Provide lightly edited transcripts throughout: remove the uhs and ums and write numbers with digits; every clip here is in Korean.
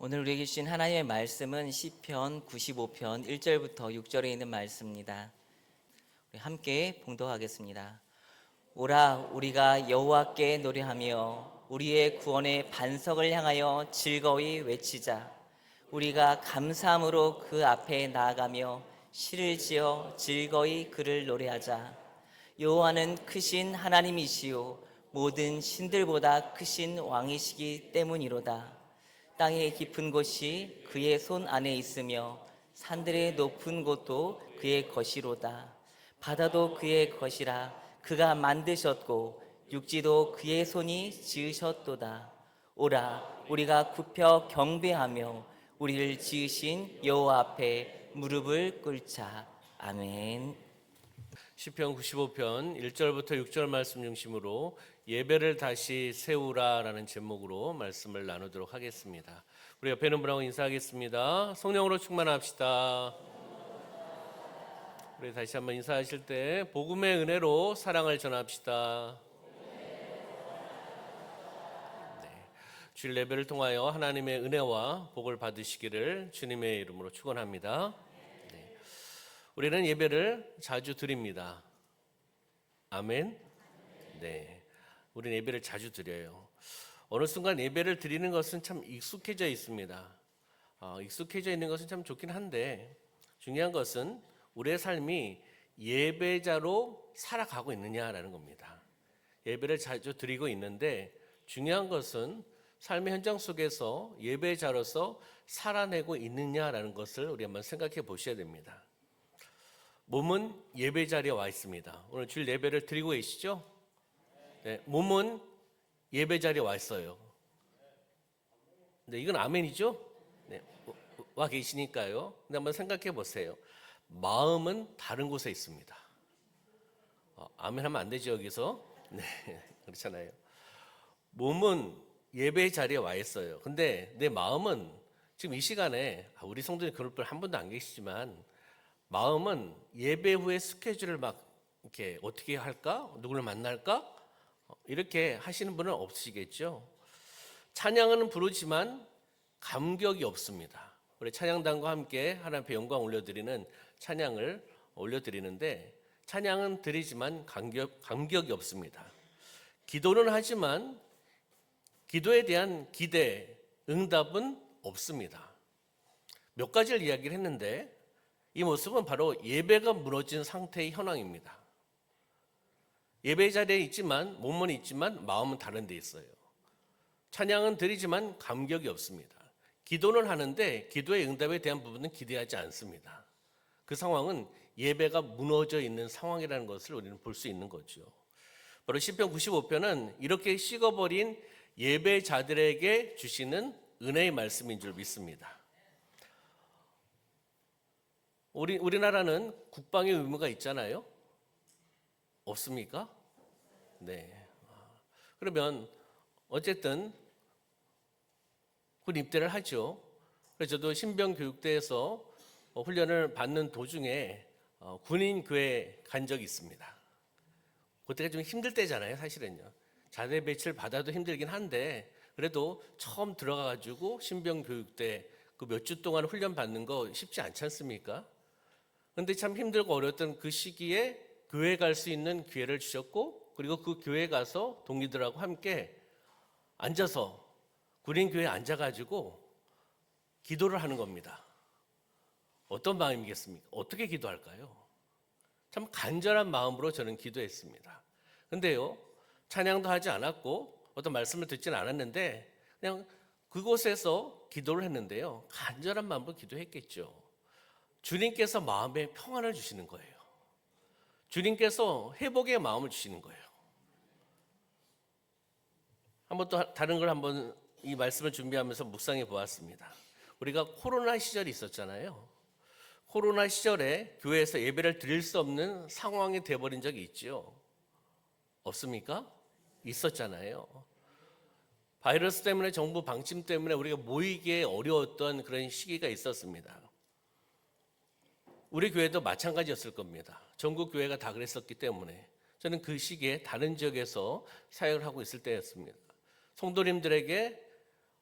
오늘 우리에게 주신 하나님의 말씀은 시편 95편 1절부터 6절에 있는 말씀입니다. 우리 함께 봉독하겠습니다. 오라, 우리가 여호와께 노래하며 우리의 구원의 반석을 향하여 즐거이 외치자. 우리가 감사함으로 그 앞에 나아가며 시를 지어 즐거이 그를 노래하자. 여호와는 크신 하나님이시요 모든 신들보다 크신 왕이시기 때문이로다. 땅의 깊은 곳이 그의 손 안에 있으며 산들의 높은 곳도 그의 것이로다. 바다도 그의 것이라. 그가 만드셨고 육지도 그의 손이 지으셨도다. 오라, 우리가 굽혀 경배하며 우리를 지으신 여호와 앞에 무릎을 꿇자. 아멘. 시편 95편 1절부터 6절 말씀 중심으로 예배를 다시 세우라라는 제목으로 말씀을 나누도록 하겠습니다. 우리 옆에 있는 분하고 인사하겠습니다. 성령으로 충만합시다. 우리 다시 한번 인사하실 때 복음의 은혜로 사랑을 전합시다. 주일 예배를 통하여 하나님의 은혜와 복을 받으시기를 주님의 이름으로 축원합니다. 우리는 예배를 자주 드립니다. 아멘. 네, 우리는 예배를 자주 드려요. 어느 순간 예배를 드리는 것은 참 익숙해져 있습니다. 익숙해져 있는 것은 참 좋긴 한데 중요한 것은 우리의 삶이 예배자로 살아가고 있느냐라는 겁니다. 예배를 자주 드리고 있는데 중요한 것은 삶의 현장 속에서 예배자로서 살아내고 있느냐라는 것을 우리 한번 생각해 보셔야 됩니다. 몸은 예배 자리에 와 있습니다. 오늘 주일 예배를 드리고 계시죠? 네, 몸은 예배 자리에 와 있어요. 네, 이건 아멘이죠? 네, 와 계시니까요. 근데 한번 생각해 보세요. 마음은 다른 곳에 있습니다. 아멘 하면 안 되죠, 여기서? 네, 그렇잖아요. 몸은 예배 자리에 와 있어요. 근데 내 마음은 지금 이 시간에 우리 성도님 그럴 분 한 분도 안 계시지만 마음은 예배 후에 스케줄을 막 이렇게 어떻게 할까? 누구를 만날까? 이렇게 하시는 분은 없으시겠죠. 찬양은 부르지만 감격이 없습니다. 우리 찬양단과 함께 하나님 앞에 영광 올려드리는 찬양을 올려드리는데 찬양은 드리지만 감격이 없습니다. 기도는 하지만 기도에 대한 기대, 응답은 없습니다. 몇 가지를 이야기를 했는데 이 모습은 바로 예배가 무너진 상태의 현황입니다. 예배 자리에 있지만 몸은 있지만 마음은 다른 데 있어요. 찬양은 드리지만 감격이 없습니다. 기도는 하는데 기도의 응답에 대한 부분은 기대하지 않습니다. 그 상황은 예배가 무너져 있는 상황이라는 것을 우리는 볼 수 있는 거죠. 바로 시편 95편은 이렇게 식어버린 예배자들에게 주시는 은혜의 말씀인 줄 믿습니다. 우리나라는 국방의 의무가 있잖아요. 없습니까? 네. 그러면 어쨌든 군 입대를 하죠. 그래서 저도 신병교육대에서 훈련을 받는 도중에 군인교회 간 적이 있습니다. 그때가 좀 힘들 때잖아요, 사실은요. 자대 배치를 받아도 힘들긴 한데 그래도 처음 들어가가지고 신병교육대 그 몇 주 동안 훈련 받는 거 쉽지 않지 않습니까? 그런데 참 힘들고 어려웠던 그 시기에 교회 갈 수 있는 기회를 주셨고 그리고 그 교회 가서 동기들하고 함께 앉아서 군인교회에 앉아가지고 기도를 하는 겁니다. 어떤 마음이겠습니까? 어떻게 기도할까요? 참 간절한 마음으로 저는 기도했습니다. 근데요, 찬양도 하지 않았고 어떤 말씀을 듣지는 않았는데 그냥 그곳에서 기도를 했는데요. 간절한 마음으로 기도했겠죠. 주님께서 마음에 평안을 주시는 거예요. 주님께서 회복의 마음을 주시는 거예요. 한번 또 다른 걸 한번 이 말씀을 준비하면서 묵상해 보았습니다. 우리가 코로나 시절이 있었잖아요. 코로나 시절에 교회에서 예배를 드릴 수 없는 상황이 돼버린 적이 있죠. 없습니까? 있었잖아요. 바이러스 때문에 정부 방침 때문에 우리가 모이기에 어려웠던 그런 시기가 있었습니다. 우리 교회도 마찬가지였을 겁니다. 전국 교회가 다 그랬었기 때문에 저는 그 시기에 다른 지역에서 사역을 하고 있을 때였습니다. 성도님들에게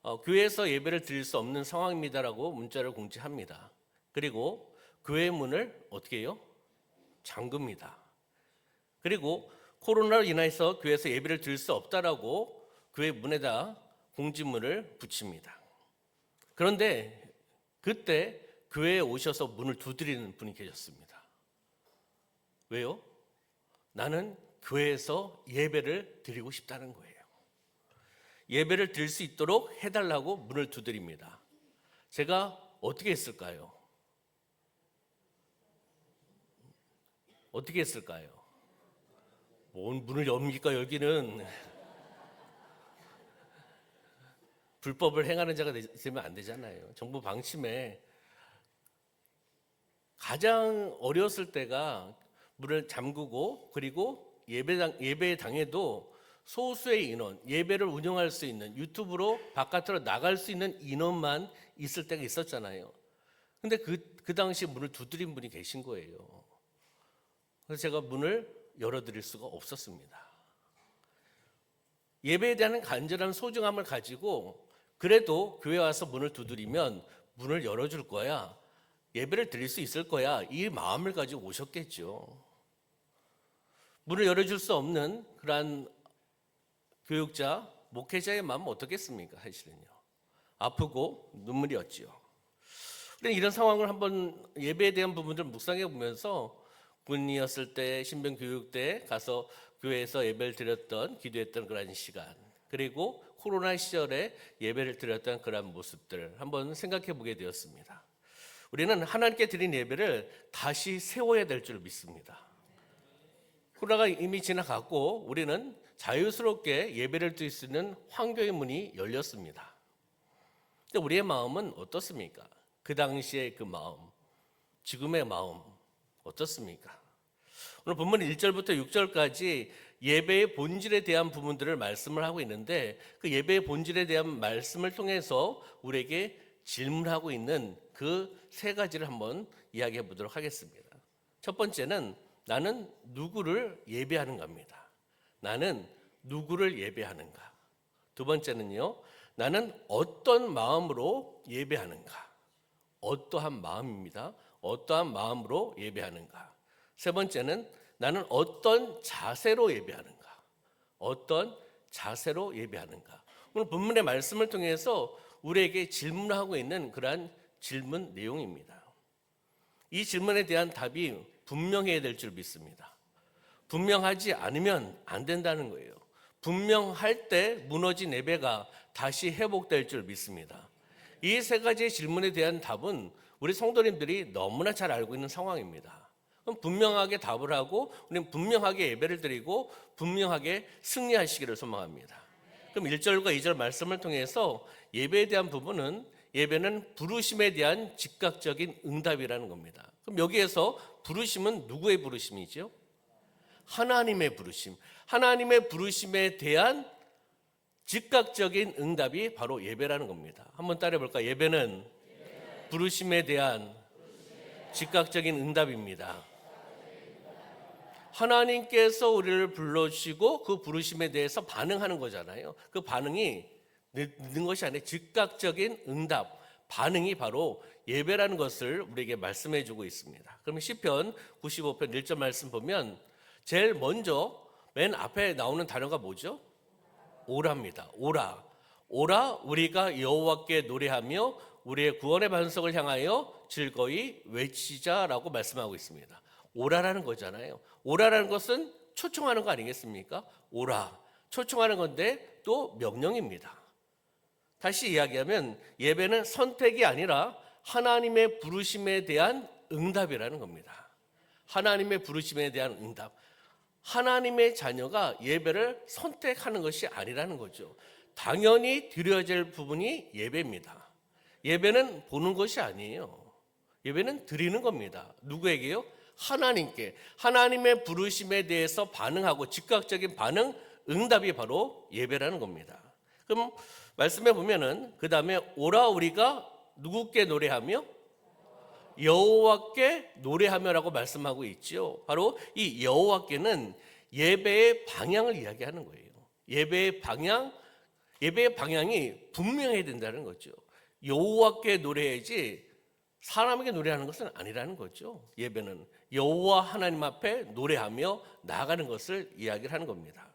교회에서 예배를 드릴 수 없는 상황입니다라고 문자를 공지합니다. 그리고 교회 문을 어떻게 해요? 잠급니다. 그리고 코로나로 인해서 교회에서 예배를 드릴 수 없다라고 교회 문에다 공지문을 붙입니다. 그런데 그때 교회에 오셔서 문을 두드리는 분이 계셨습니다. 왜요? 나는 교회에서 예배를 드리고 싶다는 거예요. 예배를 드릴 수 있도록 해달라고 문을 두드립니다. 제가 어떻게 했을까요? 어떻게 했을까요? 뭔 문을 엽니까 여기는. 불법을 행하는 자가 되면 안 되잖아요. 정부 방침에 가장 어려웠을 때가 문을 잠그고 그리고 예배 당에도 소수의 인원, 예배를 운영할 수 있는 유튜브로 바깥으로 나갈 수 있는 인원만 있을 때가 있었잖아요. 근데 그 당시 문을 두드린 분이 계신 거예요. 그래서 제가 문을 열어드릴 수가 없었습니다. 예배에 대한 간절한 소중함을 가지고 그래도 교회 와서 문을 두드리면 문을 열어줄 거야, 예배를 드릴 수 있을 거야, 이 마음을 가지고 오셨겠죠. 문을 열어줄 수 없는 그러한 교육자, 목회자의 마음은 어떻겠습니까? 사실은요. 아프고 눈물이었지요. 우리는 이런 상황을 한번 예배에 대한 부분들을 묵상해 보면서 군인이었을 때 신병교육 때 가서 교회에서 예배를 드렸던, 기도했던 그런 시간, 그리고 코로나 시절에 예배를 드렸던 그런 모습들 한번 생각해 보게 되었습니다. 우리는 하나님께 드린 예배를 다시 세워야 될 줄 믿습니다. 코로나가 이미 지나갔고 우리는 자유스럽게 예배를 드릴 수 있는 환경의 문이 열렸습니다. 근데 우리의 마음은 어떻습니까? 그 당시의 그 마음, 지금의 마음 어떻습니까? 오늘 본문 1절부터 6절까지 예배의 본질에 대한 부분들을 말씀을 하고 있는데 그 예배의 본질에 대한 말씀을 통해서 우리에게 질문하고 있는 그 세 가지를 한번 이야기해 보도록 하겠습니다. 첫 번째는 나는 누구를 예배하는가입니다. 나는 누구를 예배하는가. 두 번째는요, 나는 어떤 마음으로 예배하는가. 어떠한 마음입니다. 어떠한 마음으로 예배하는가. 세 번째는 나는 어떤 자세로 예배하는가. 어떤 자세로 예배하는가. 오늘 본문의 말씀을 통해서 우리에게 질문하고 있는 그러한 질문 내용입니다. 이 질문에 대한 답이 분명해야 될 줄 믿습니다. 분명하지 않으면 안 된다는 거예요. 분명할 때 무너진 예배가 다시 회복될 줄 믿습니다. 이 세 가지의 질문에 대한 답은 우리 성도님들이 너무나 잘 알고 있는 상황입니다. 그럼 분명하게 답을 하고 우리는 분명하게 예배를 드리고 분명하게 승리하시기를 소망합니다. 그럼 1절과 2절 말씀을 통해서 예배에 대한 부분은 예배는 부르심에 대한 즉각적인 응답이라는 겁니다. 그럼 여기에서 부르심은 누구의 부르심이죠? 하나님의 부르심. 하나님의 부르심에 대한 즉각적인 응답이 바로 예배라는 겁니다. 한번 따라해 볼까요? 예배는 부르심에 대한 즉각적인 응답입니다. 하나님께서 우리를 불러주시고 그 부르심에 대해서 반응하는 거잖아요. 그 반응이 늦는 것이 아니라 즉각적인 응답, 반응이 바로 예배라는 것을 우리에게 말씀해 주고 있습니다. 그러면 시편 95편 1절 말씀 보면 제일 먼저 맨 앞에 나오는 단어가 뭐죠? 오라입니다. 오라. 오라 우리가 여호와께 노래하며 우리의 구원의 반석을 향하여 즐거이 외치자라고 말씀하고 있습니다. 오라라는 거잖아요. 오라라는 것은 초청하는 거 아니겠습니까? 오라. 초청하는 건데 또 명령입니다. 다시 이야기하면 예배는 선택이 아니라 하나님의 부르심에 대한 응답이라는 겁니다. 하나님의 부르심에 대한 응답. 하나님의 자녀가 예배를 선택하는 것이 아니라는 거죠. 당연히 드려질 부분이 예배입니다. 예배는 보는 것이 아니에요. 예배는 드리는 겁니다. 누구에게요? 하나님께. 하나님의 부르심에 대해서 반응하고 즉각적인 반응, 응답이 바로 예배라는 겁니다. 그럼 말씀해 보면은 그 다음에 오라 우리가 누구께 노래하며? 여호와께 노래하며라고 말씀하고 있죠. 바로 이 여호와께는 예배의 방향을 이야기하는 거예요. 예배의 방향, 예배의 방향이 분명해야 된다는 거죠. 여호와께 노래해야지 사람에게 노래하는 것은 아니라는 거죠. 예배는 여호와 하나님 앞에 노래하며 나아가는 것을 이야기를 하는 겁니다.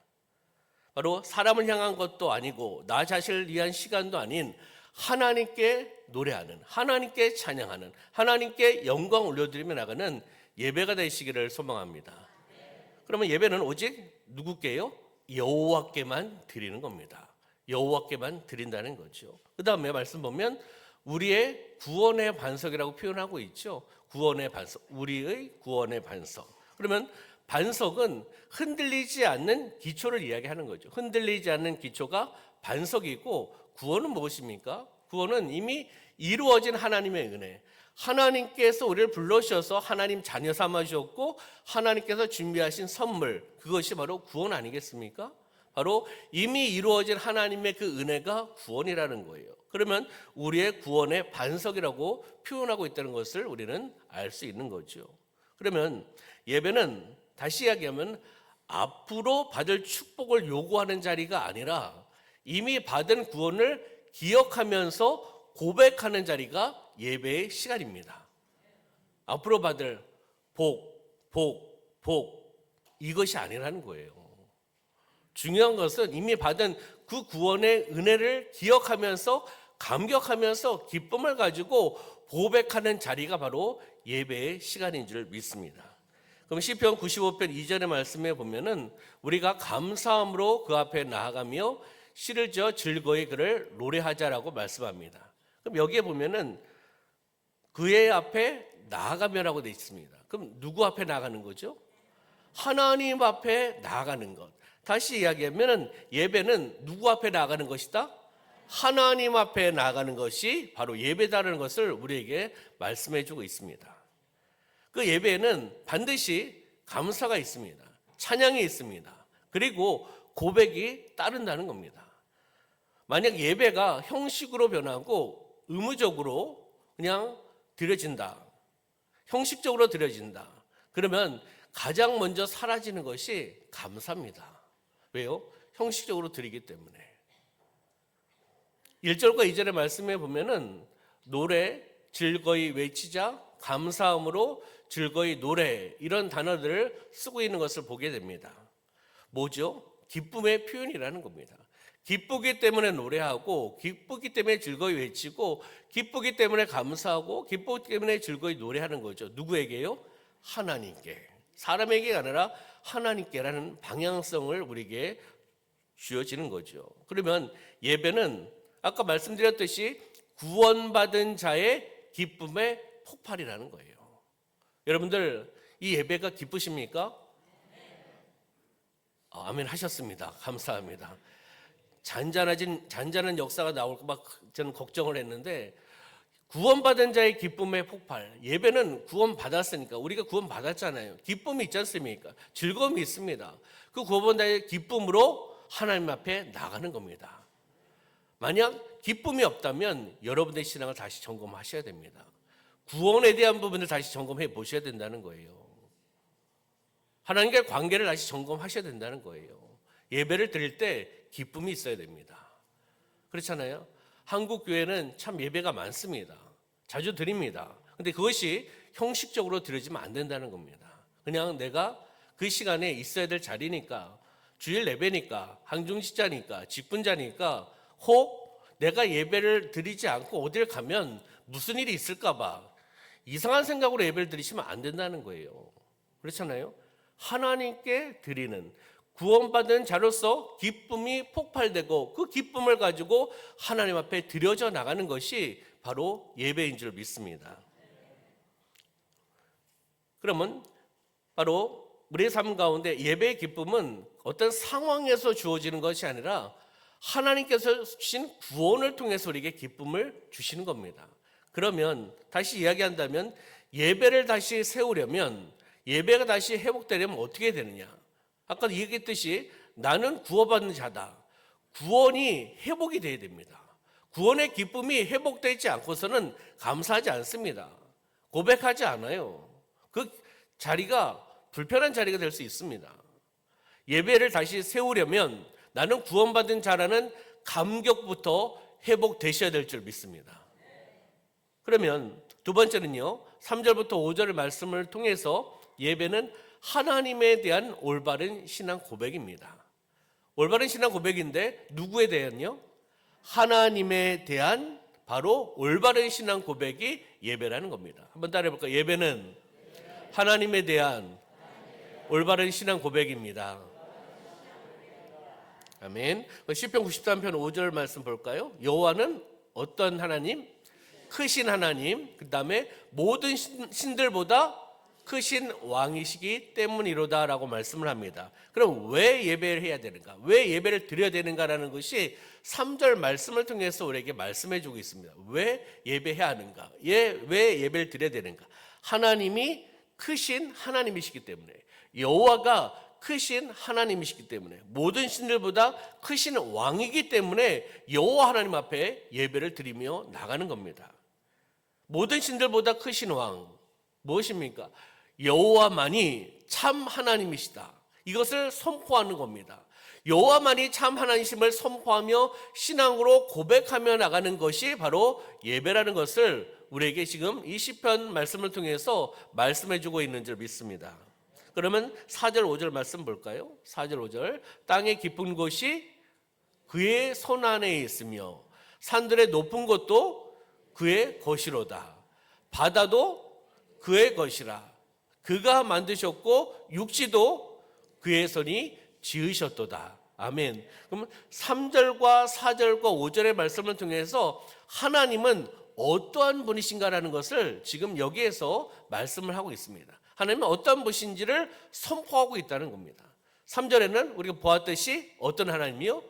바로 사람을 향한 것도 아니고 나 자신을 위한 시간도 아닌 하나님께 노래하는, 하나님께 찬양하는, 하나님께 영광 올려드리며 나가는 예배가 되시기를 소망합니다. 그러면 예배는 오직 누구께요? 여호와께만 드리는 겁니다. 여호와께만 드린다는 거죠. 그 다음에 말씀 보면 우리의 구원의 반석이라고 표현하고 있죠. 구원의 반석, 우리의 구원의 반석. 그러면 반석은 흔들리지 않는 기초를 이야기하는 거죠. 흔들리지 않는 기초가 반석이고, 구원은 무엇입니까? 구원은 이미 이루어진 하나님의 은혜, 하나님께서 우리를 불러주셔서 하나님 자녀 삼아주셨고 하나님께서 준비하신 선물, 그것이 바로 구원 아니겠습니까? 바로 이미 이루어진 하나님의 그 은혜가 구원이라는 거예요. 그러면 우리의 구원의 반석이라고 표현하고 있다는 것을 우리는 알 수 있는 거죠. 그러면 예배는 다시 이야기하면 앞으로 받을 축복을 요구하는 자리가 아니라 이미 받은 구원을 기억하면서 고백하는 자리가 예배의 시간입니다. 앞으로 받을 복 이것이 아니라는 거예요. 중요한 것은 이미 받은 그 구원의 은혜를 기억하면서 감격하면서 기쁨을 가지고 고백하는 자리가 바로 예배의 시간인 줄 믿습니다. 그럼 시편 95편 2절의 말씀에 보면은 우리가 감사함으로 그 앞에 나아가며 시를 지어 즐거이 그를 노래하자라고 말씀합니다. 그럼 여기에 보면은 그의 앞에 나아가며라고 되어 있습니다. 그럼 누구 앞에 나가는 거죠? 하나님 앞에 나아가는 것. 다시 이야기하면 예배는 누구 앞에 나아가는 것이다? 하나님 앞에 나아가는 것이 바로 예배다라는 것을 우리에게 말씀해 주고 있습니다. 그 예배에는 반드시 감사가 있습니다. 찬양이 있습니다. 그리고 고백이 따른다는 겁니다. 만약 예배가 형식으로 변하고 의무적으로 그냥 드려진다, 형식적으로 드려진다, 그러면 가장 먼저 사라지는 것이 감사입니다. 왜요? 형식적으로 드리기 때문에. 1절과 2절의 말씀에 보면은 노래, 즐거이 외치자, 감사함으로 즐거이 노래, 이런 단어들을 쓰고 있는 것을 보게 됩니다. 뭐죠? 기쁨의 표현이라는 겁니다. 기쁘기 때문에 노래하고, 기쁘기 때문에 즐거이 외치고, 기쁘기 때문에 감사하고, 기쁘기 때문에 즐거이 노래하는 거죠. 누구에게요? 하나님께. 사람에게가 아니라 하나님께라는 방향성을 우리에게 주어지는 거죠. 그러면 예배는 아까 말씀드렸듯이 구원받은 자의 기쁨의 폭발이라는 거예요. 여러분들 이 예배가 기쁘십니까? 아멘 하셨습니다. 감사합니다. 잔잔한 역사가 나올까 막 저는 걱정을 했는데, 구원받은 자의 기쁨의 폭발. 예배는 구원받았으니까, 우리가 구원받았잖아요. 기쁨이 있지 않습니까? 즐거움이 있습니다. 그 구원받은 자의 기쁨으로 하나님 앞에 나가는 겁니다. 만약 기쁨이 없다면 여러분의 신앙을 다시 점검하셔야 됩니다. 구원에 대한 부분을 다시 점검해 보셔야 된다는 거예요. 하나님과의 관계를 다시 점검하셔야 된다는 거예요. 예배를 드릴 때 기쁨이 있어야 됩니다. 그렇잖아요. 한국 교회는 참 예배가 많습니다. 자주 드립니다. 근데 그것이 형식적으로 드려지면 안 된다는 겁니다. 그냥 내가 그 시간에 있어야 될 자리니까, 주일 예배니까, 항중직자니까, 직분자니까, 혹 내가 예배를 드리지 않고 어딜 가면 무슨 일이 있을까 봐 이상한 생각으로 예배를 드리시면 안 된다는 거예요. 그렇잖아요. 하나님께 드리는, 구원받은 자로서 기쁨이 폭발되고 그 기쁨을 가지고 하나님 앞에 드려져 나가는 것이 바로 예배인 줄 믿습니다. 그러면 바로 우리의 삶 가운데 예배의 기쁨은 어떤 상황에서 주어지는 것이 아니라 하나님께서 주신 구원을 통해서 우리에게 기쁨을 주시는 겁니다. 그러면 다시 이야기한다면 예배를 다시 세우려면, 예배가 다시 회복되려면 어떻게 되느냐? 아까 얘기했듯이 나는 구원받는 자다. 구원이 회복이 돼야 됩니다. 구원의 기쁨이 회복되지 않고서는 감사하지 않습니다. 고백하지 않아요. 그 자리가 불편한 자리가 될 수 있습니다. 예배를 다시 세우려면 나는 구원받은 자라는 감격부터 회복되셔야 될 줄 믿습니다. 그러면 두 번째는요, 3절부터 5절의 말씀을 통해서 예배는 하나님에 대한 올바른 신앙 고백입니다. 올바른 신앙 고백인데 누구에 대한요? 하나님에 대한 바로 올바른 신앙 고백이 예배라는 겁니다. 한번 따라해 볼까요? 예배는 하나님에 대한 올바른 신앙 고백입니다. 아멘. 시편 93편 5절 말씀 볼까요? 여호와는 어떤 하나님? 크신 하나님, 그 다음에 모든 신들보다 크신 왕이시기 때문이로다 라고 말씀을 합니다. 그럼 왜 예배를 해야 되는가? 왜 예배를 드려야 되는가라는 것이 3절 말씀을 통해서 우리에게 말씀해 주고 있습니다. 왜 예배해야 하는가? 왜 예배를 드려야 되는가? 하나님이 크신 하나님이시기 때문에, 여호와가 크신 하나님이시기 때문에, 모든 신들보다 크신 왕이기 때문에 여호와 하나님 앞에 예배를 드리며 나가는 겁니다. 모든 신들보다 크신 왕 무엇입니까? 여호와만이 참 하나님이시다. 이것을 선포하는 겁니다. 여호와만이 참 하나님이심을 선포하며 신앙으로 고백하며 나가는 것이 바로 예배라는 것을 우리에게 지금 이 시편 말씀을 통해서 말씀해 주고 있는 줄 믿습니다. 그러면 4절 5절 말씀 볼까요? 4절 5절 땅의 깊은 곳이 그의 손 안에 있으며 산들의 높은 곳도 그의 것이로다. 바다도 그의 것이라. 그가 만드셨고 육지도 그의 손이 지으셨도다. 아멘. 그럼 3절과 4절과 5절의 말씀을 통해서 하나님은 어떠한 분이신가라는 것을 지금 여기에서 말씀을 하고 있습니다. 하나님은 어떤 분이신지를 선포하고 있다는 겁니다. 3절에는 우리가 보았듯이 어떤 하나님이요?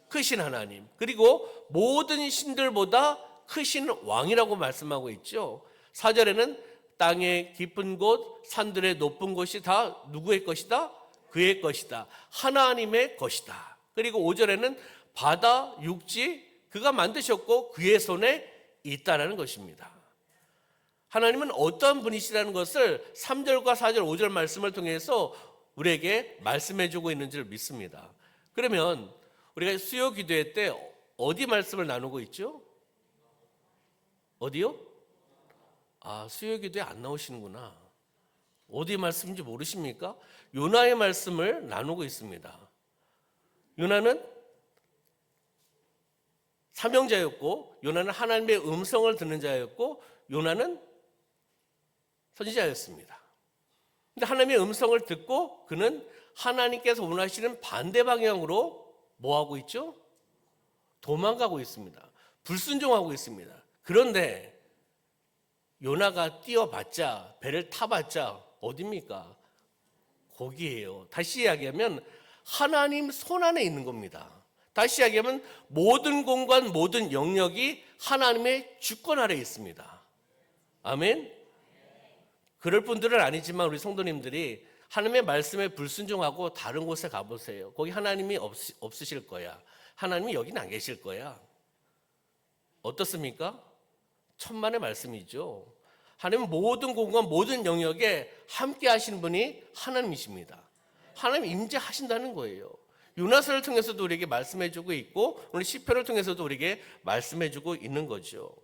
크신 하나님. 그리고 모든 신들보다 크신 왕이라고 말씀하고 있죠. 4절에는 땅의 깊은 곳, 산들의 높은 곳이 다 누구의 것이다? 그의 것이다. 하나님의 것이다. 그리고 5절에는 바다, 육지 그가 만드셨고 그의 손에 있다라는 것입니다. 하나님은 어떠한 분이시라는 것을 3절과 4절, 5절 말씀을 통해서 우리에게 말씀해 주고 있는 줄 믿습니다. 그러면 우리가 수요 기도회 때 어디 말씀을 나누고 있죠? 어디요? 수요 기도에 안 나오시는구나. 어디 말씀인지 모르십니까? 요나의 말씀을 나누고 있습니다. 요나는 사명자였고, 요나는 하나님의 음성을 듣는 자였고, 요나는 선지자였습니다. 근데 하나님의 음성을 듣고 그는 하나님께서 원하시는 반대 방향으로 뭐 하고 있죠? 도망가고 있습니다. 불순종하고 있습니다. 그런데 요나가 뛰어봤자, 배를 타봤자 어디입니까? 거기에요. 다시 이야기하면 하나님 손 안에 있는 겁니다. 다시 이야기하면 모든 공간, 모든 영역이 하나님의 주권 아래에 있습니다. 아멘. 그럴 분들은 아니지만 우리 성도님들이 하나님의 말씀에 불순종하고 다른 곳에 가보세요. 거기 하나님이 없으실 거야. 하나님이 여기는 안 계실 거야. 어떻습니까? 천만의 말씀이죠. 하나님은 모든 공간, 모든 영역에 함께 하시는 분이 하나님이십니다. 하나님 임재하신다는 거예요. 요나서를 통해서도 우리에게 말씀해 주고 있고, 오늘 시편을 통해서도 우리에게 말씀해 주고 있는 거죠.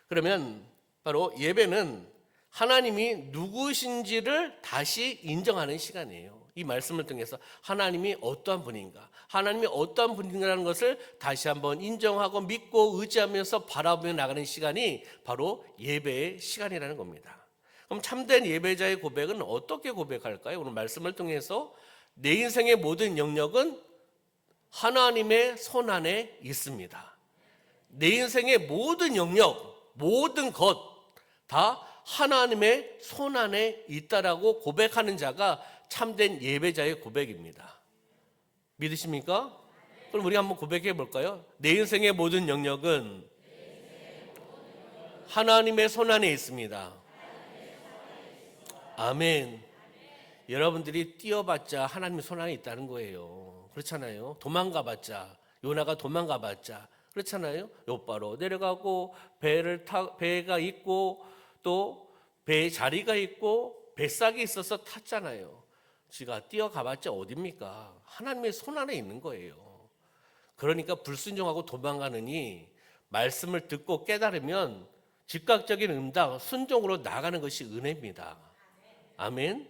그러면 바로 예배는 하나님이 누구신지를 다시 인정하는 시간이에요. 이 말씀을 통해서 하나님이 어떠한 분인가, 하나님이 어떠한 분인가라는 것을 다시 한번 인정하고 믿고 의지하면서 바라보며 나가는 시간이 바로 예배의 시간이라는 겁니다. 그럼 참된 예배자의 고백은 어떻게 고백할까요? 오늘 말씀을 통해서 내 인생의 모든 영역은 하나님의 손 안에 있습니다. 내 인생의 모든 영역, 모든 것 다 하나님의 손 안에 있다라고 고백하는 자가 참된 예배자의 고백입니다. 믿으십니까? 그럼 우리 한번 고백해 볼까요? 내 인생의 모든 영역은 하나님의 손 안에 있습니다. 아멘. 여러분들이 뛰어봤자 하나님의 손 안에 있다는 거예요. 그렇잖아요. 도망가봤자, 요나가 도망가봤자 그렇잖아요. 요바로 내려가고 배가 있고 또 배에 자리가 있고 뱃삭이 있어서 탔잖아요. 지가 뛰어가봤자 어딥니까? 하나님의 손 안에 있는 거예요. 그러니까 불순종하고 도망가느니 말씀을 듣고 깨달으면 즉각적인 응답, 순종으로 나가는 것이 은혜입니다. 아멘.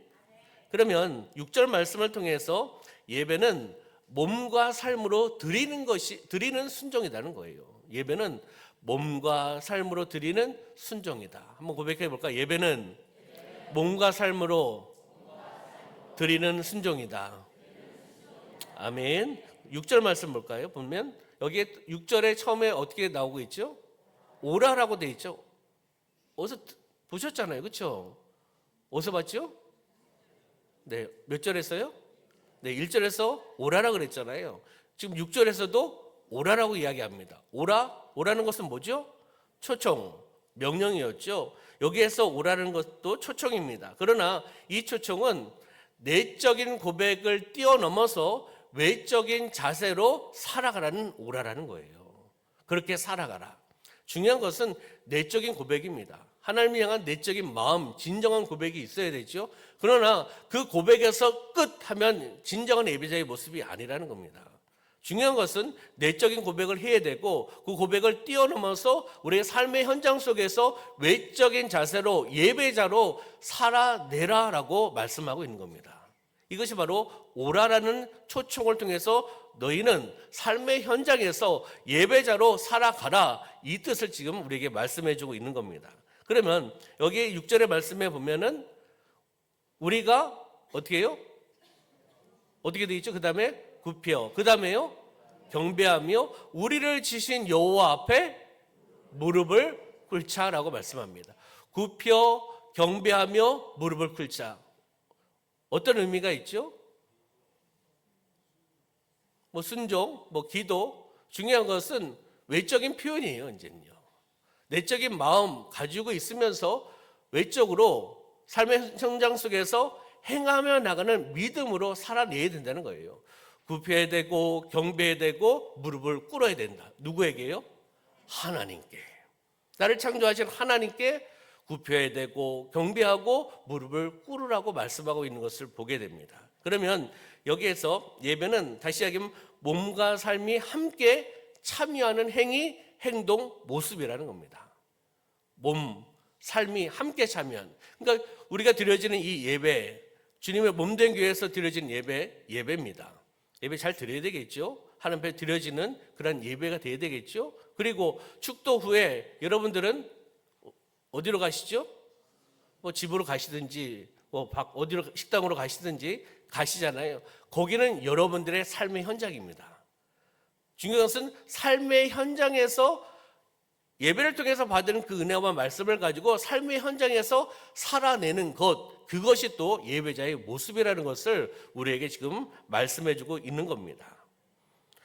그러면 6절 말씀을 통해서 예배는 몸과 삶으로 드리는 순종이라는 거예요. 예배는 몸과 삶으로 드리는 순종이다. 한번 고백해 볼까? 예배는 몸과 삶으로 드리는 순종이다. 아멘. 6절 말씀 볼까요? 보면 여기에 6절에 처음에 어떻게 나오고 있죠? 오라라고 돼 있죠. 어디서 보셨잖아요. 그렇죠? 어디서 봤죠? 네, 몇 절에서요? 네, 1절에서 오라라 그랬잖아요. 지금 6절에서도 오라라고 이야기합니다. 오라는 것은 뭐죠? 초청, 명령이었죠. 여기에서 오라는 것도 초청입니다. 그러나 이 초청은 내적인 고백을 뛰어넘어서 외적인 자세로 살아가라는 오라라는 거예요. 그렇게 살아가라. 중요한 것은 내적인 고백입니다. 하나님을 향한 내적인 마음, 진정한 고백이 있어야 되죠. 그러나 그 고백에서 끝하면 진정한 예배자의 모습이 아니라는 겁니다. 중요한 것은 내적인 고백을 해야 되고 그 고백을 뛰어넘어서 우리의 삶의 현장 속에서 외적인 자세로 예배자로 살아내라라고 말씀하고 있는 겁니다. 이것이 바로 오라라는 초청을 통해서 너희는 삶의 현장에서 예배자로 살아가라, 이 뜻을 지금 우리에게 말씀해주고 있는 겁니다. 그러면 여기 6절의 말씀에 보면은 우리가 어떻게 해요? 어떻게 되어 있죠? 그 다음에 굽혀, 그 다음에요 경배하며 우리를 지신 여호와 앞에 무릎을 꿇자라고 말씀합니다. 굽혀 경배하며 무릎을 꿇자. 어떤 의미가 있죠? 뭐 순종, 뭐 기도. 중요한 것은 외적인 표현이에요. 이제는요. 내적인 마음 가지고 있으면서 외적으로 삶의 성장 속에서 행하며 나가는 믿음으로 살아내야 된다는 거예요. 굽혀야 되고 경배해야 되고 무릎을 꿇어야 된다. 누구에게요? 하나님께. 나를 창조하신 하나님께 굽혀야 되고 경배하고 무릎을 꿇으라고 말씀하고 있는 것을 보게 됩니다. 그러면 여기에서 예배는 다시 이야기하면 몸과 삶이 함께 참여하는 행위, 행동, 모습이라는 겁니다. 몸, 삶이 함께 참여한. 그러니까 우리가 드려지는 이 예배, 주님의 몸된 교회에서 드려지는 예배입니다. 예배 잘 드려야 되겠죠. 하나님 앞에 드려지는 그런 예배가 돼야 되겠죠. 그리고 축도 후에 여러분들은 어디로 가시죠? 뭐 집으로 가시든지 뭐 어디로 식당으로 가시든지 가시잖아요. 거기는 여러분들의 삶의 현장입니다. 중요한 것은 삶의 현장에서 예배를 통해서 받은 그 은혜와 말씀을 가지고 삶의 현장에서 살아내는 것, 그것이 또 예배자의 모습이라는 것을 우리에게 지금 말씀해주고 있는 겁니다.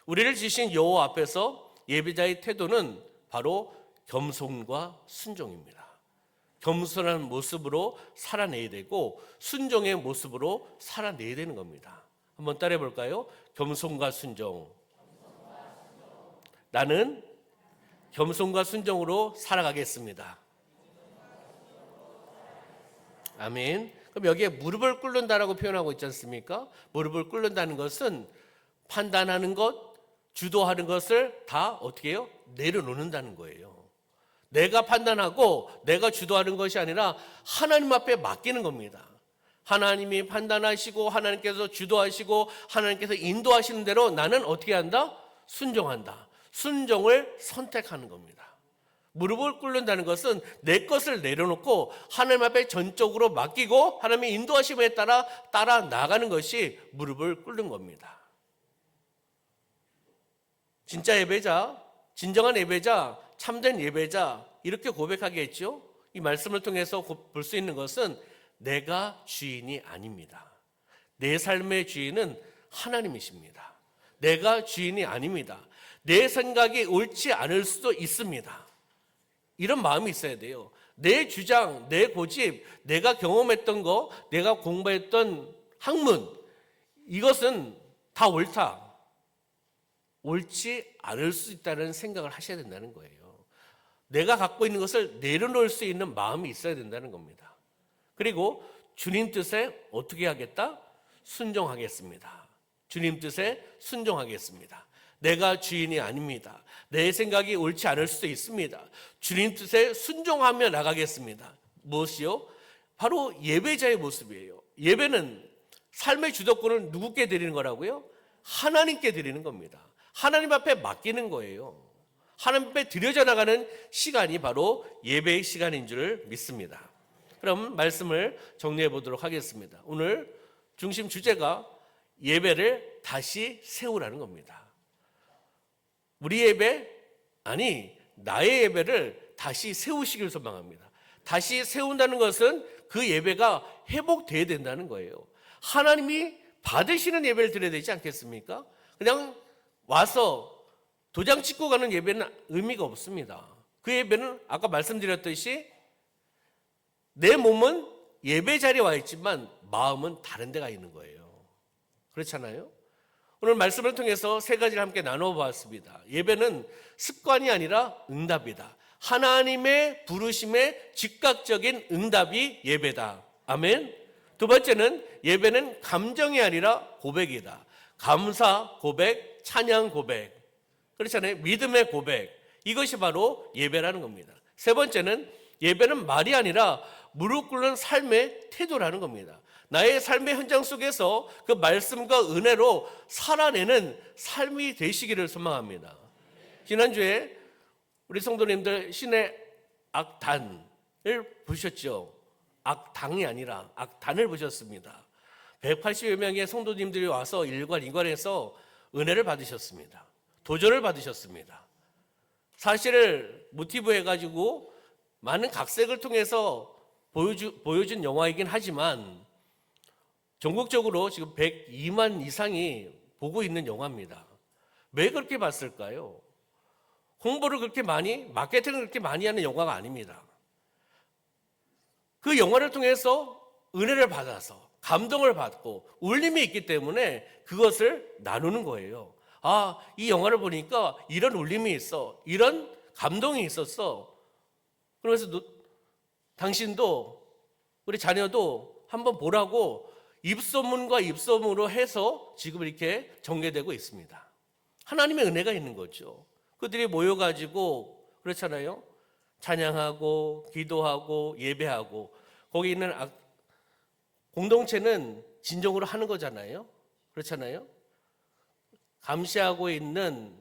우리를 지신 여호와 앞에서 예배자의 태도는 바로 겸손과 순종입니다. 겸손한 모습으로 살아내야 되고 순종의 모습으로 살아내야 되는 겁니다. 한번 따라해 볼까요? 겸손과 순종. 나는 겸손과 순종으로 살아가겠습니다. 아멘. 그럼 여기에 무릎을 꿇는다라고 표현하고 있지 않습니까? 무릎을 꿇는다는 것은 판단하는 것, 주도하는 것을 다 어떻게 해요? 내려놓는다는 거예요. 내가 판단하고 내가 주도하는 것이 아니라 하나님 앞에 맡기는 겁니다. 하나님이 판단하시고 하나님께서 주도하시고 하나님께서 인도하시는 대로 나는 어떻게 한다? 순종한다. 순종을 선택하는 겁니다. 무릎을 꿇는다는 것은 내 것을 내려놓고 하나님 앞에 전적으로 맡기고 하나님의 인도하심에 따라 나가는 것이 무릎을 꿇는 겁니다. 진짜 예배자, 진정한 예배자, 참된 예배자, 이렇게 고백하겠죠. 이 말씀을 통해서 볼 수 있는 것은 내가 주인이 아닙니다. 내 삶의 주인은 하나님이십니다. 내가 주인이 아닙니다. 내 생각이 옳지 않을 수도 있습니다. 이런 마음이 있어야 돼요. 내 주장, 내 고집, 내가 경험했던 거, 내가 공부했던 학문, 이것은 다 옳다. 옳지 않을 수 있다는 생각을 하셔야 된다는 거예요. 내가 갖고 있는 것을 내려놓을 수 있는 마음이 있어야 된다는 겁니다. 그리고 주님 뜻에 어떻게 하겠다? 순종하겠습니다. 주님 뜻에 순종하겠습니다. 내가 주인이 아닙니다. 내 생각이 옳지 않을 수도 있습니다. 주님 뜻에 순종하며 나가겠습니다. 무엇이요? 바로 예배자의 모습이에요. 예배는 삶의 주도권을 누구께 드리는 거라고요? 하나님께 드리는 겁니다. 하나님 앞에 맡기는 거예요. 하나님 앞에 드려져 나가는 시간이 바로 예배의 시간인 줄 믿습니다. 그럼 말씀을 정리해 보도록 하겠습니다. 오늘 중심 주제가 예배를 다시 세우라는 겁니다. 우리 예배, 아니 나의 예배를 다시 세우시길 소망합니다. 다시 세운다는 것은 그 예배가 회복돼야 된다는 거예요. 하나님이 받으시는 예배를 드려야 되지 않겠습니까? 그냥 와서 도장 찍고 가는 예배는 의미가 없습니다. 그 예배는 아까 말씀드렸듯이 내 몸은 예배 자리에 와 있지만 마음은 다른 데가 있는 거예요. 그렇잖아요? 오늘 말씀을 통해서 세 가지를 함께 나눠 보았습니다. 예배는 습관이 아니라 응답이다. 하나님의 부르심에 즉각적인 응답이 예배다. 아멘. 두 번째는 예배는 감정이 아니라 고백이다. 감사 고백, 찬양 고백. 그렇잖아요. 믿음의 고백. 이것이 바로 예배라는 겁니다. 세 번째는 예배는 말이 아니라 무릎 꿇는 삶의 태도라는 겁니다. 나의 삶의 현장 속에서 그 말씀과 은혜로 살아내는 삶이 되시기를 소망합니다. 지난주에 우리 성도님들 신의 악단을 보셨죠? 악당이 아니라 악단을 보셨습니다. 180여 명의 성도님들이 와서 일관 이관해서 은혜를 받으셨습니다. 도전을 받으셨습니다. 사실을 모티브 해가지고 많은 각색을 통해서 보여준 영화이긴 하지만 전국적으로 지금 102만 이상이 보고 있는 영화입니다. 왜 그렇게 봤을까요? 홍보를 그렇게 많이, 마케팅을 그렇게 많이 하는 영화가 아닙니다. 그 영화를 통해서 은혜를 받아서 감동을 받고 울림이 있기 때문에 그것을 나누는 거예요. 아, 이 영화를 보니까 이런 울림이 있어. 이런 감동이 있었어. 그러면서 당신도 우리 자녀도 한번 보라고 입소문과 입소문으로 해서 지금 이렇게 전개되고 있습니다. 하나님의 은혜가 있는 거죠. 그들이 모여가지고 그렇잖아요. 찬양하고 기도하고 예배하고 거기 있는 공동체는 진정으로 하는 거잖아요. 그렇잖아요. 감시하고 있는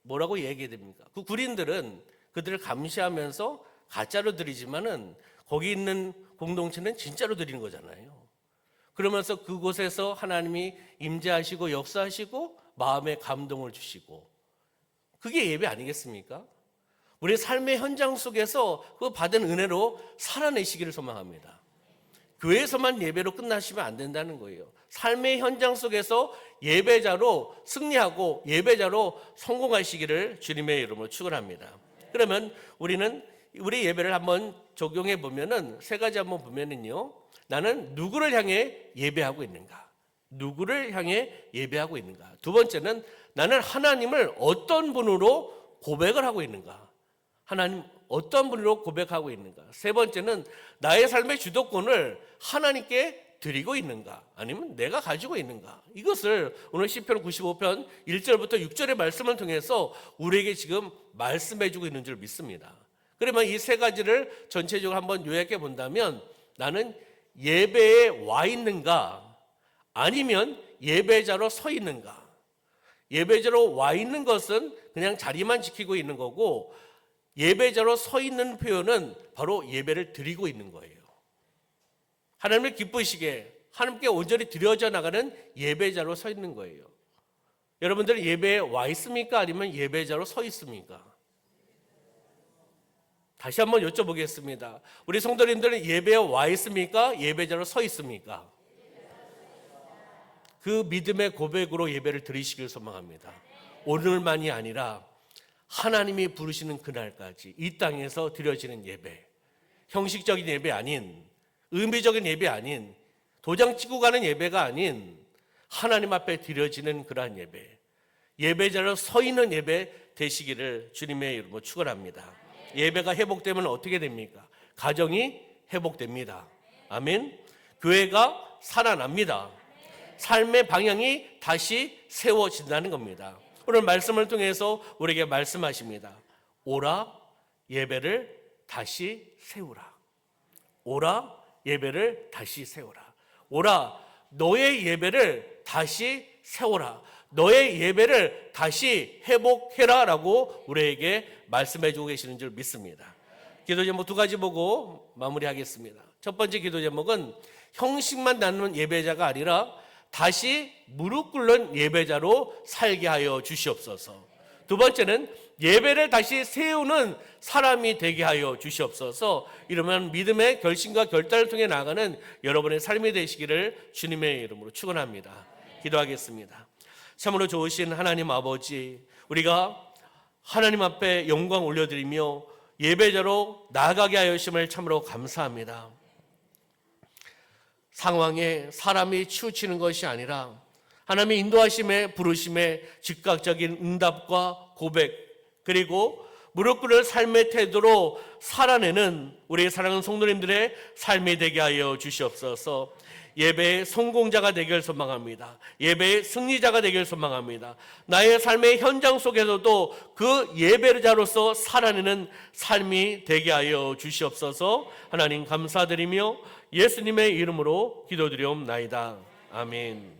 뭐라고 얘기해야 됩니까? 그 군인들은 그들을 감시하면서 가짜로 드리지만은 거기 있는 공동체는 진짜로 드리는 거잖아요. 그러면서 그곳에서 하나님이 임재하시고 역사하시고 마음에 감동을 주시고 그게 예배 아니겠습니까? 우리 삶의 현장 속에서 그 받은 은혜로 살아내시기를 소망합니다. 교회에서만 예배로 끝나시면 안 된다는 거예요. 삶의 현장 속에서 예배자로 승리하고 예배자로 성공하시기를 주님의 이름으로 축원합니다. 그러면 우리는 우리 예배를 한번 적용해 보면은 세 가지 한번 보면은요. 나는 누구를 향해 예배하고 있는가? 누구를 향해 예배하고 있는가? 두 번째는 나는 하나님을 어떤 분으로 고백을 하고 있는가? 하나님 어떤 분으로 고백하고 있는가? 세 번째는 나의 삶의 주도권을 하나님께 드리고 있는가? 아니면 내가 가지고 있는가? 이것을 오늘 시편 95편 1절부터 6절의 말씀을 통해서 우리에게 지금 말씀해 주고 있는 줄 믿습니다. 그러면 이 세 가지를 전체적으로 한번 요약해 본다면 나는 예배에 와 있는가? 아니면 예배자로 서 있는가? 예배자로 와 있는 것은 그냥 자리만 지키고 있는 거고 예배자로 서 있는 표현은 바로 예배를 드리고 있는 거예요. 하나님을 기쁘시게 하나님께 온전히 드려져 나가는 예배자로 서 있는 거예요. 여러분들은 예배에 와 있습니까? 아니면 예배자로 서 있습니까? 다시 한번 여쭤보겠습니다. 우리 성도님들은 예배에 와 있습니까? 예배자로 서 있습니까? 그 믿음의 고백으로 예배를 드리시길 소망합니다. 오늘만이 아니라 하나님이 부르시는 그날까지 이 땅에서 드려지는 예배, 형식적인 예배 아닌, 의미적인 예배 아닌, 도장 찍고 가는 예배가 아닌 하나님 앞에 드려지는 그러한 예배, 예배자로 서 있는 예배 되시기를 주님의 이름으로 축원합니다. 예배가 회복되면 어떻게 됩니까? 가정이 회복됩니다. 아멘. 교회가 살아납니다. 삶의 방향이 다시 세워진다는 겁니다. 오늘 말씀을 통해서 우리에게 말씀하십니다. 오라, 예배를 다시 세우라. 오라, 예배를 다시 세우라. 오라, 너의 예배를 다시 세워라. 너의 예배를 다시 회복해라 라고 우리에게 말씀해 주고 계시는 줄 믿습니다. 기도 제목 두 가지 보고 마무리하겠습니다. 첫 번째 기도 제목은 형식만 나누는 예배자가 아니라 다시 무릎 꿇는 예배자로 살게 하여 주시옵소서. 두 번째는 예배를 다시 세우는 사람이 되게 하여 주시옵소서. 이러면 믿음의 결심과 결단을 통해 나가는 여러분의 삶이 되시기를 주님의 이름으로 축원합니다. 기도하겠습니다. 참으로 좋으신 하나님 아버지, 우리가 하나님 앞에 영광 올려드리며 예배자로 나아가게 하여 주심을 참으로 감사합니다. 상황에 사람이 치우치는 것이 아니라 하나님의 인도하심에 부르심에 즉각적인 응답과 고백, 그리고 무릎 꿇을 삶의 태도로 살아내는 우리의 사랑하는 성도님들의 삶이 되게 하여 주시옵소서. 예배의 성공자가 되길 소망합니다. 예배의 승리자가 되길 소망합니다. 나의 삶의 현장 속에서도 그 예배자로서 살아내는 삶이 되게 하여 주시옵소서. 하나님 감사드리며 예수님의 이름으로 기도드리옵나이다. 아멘.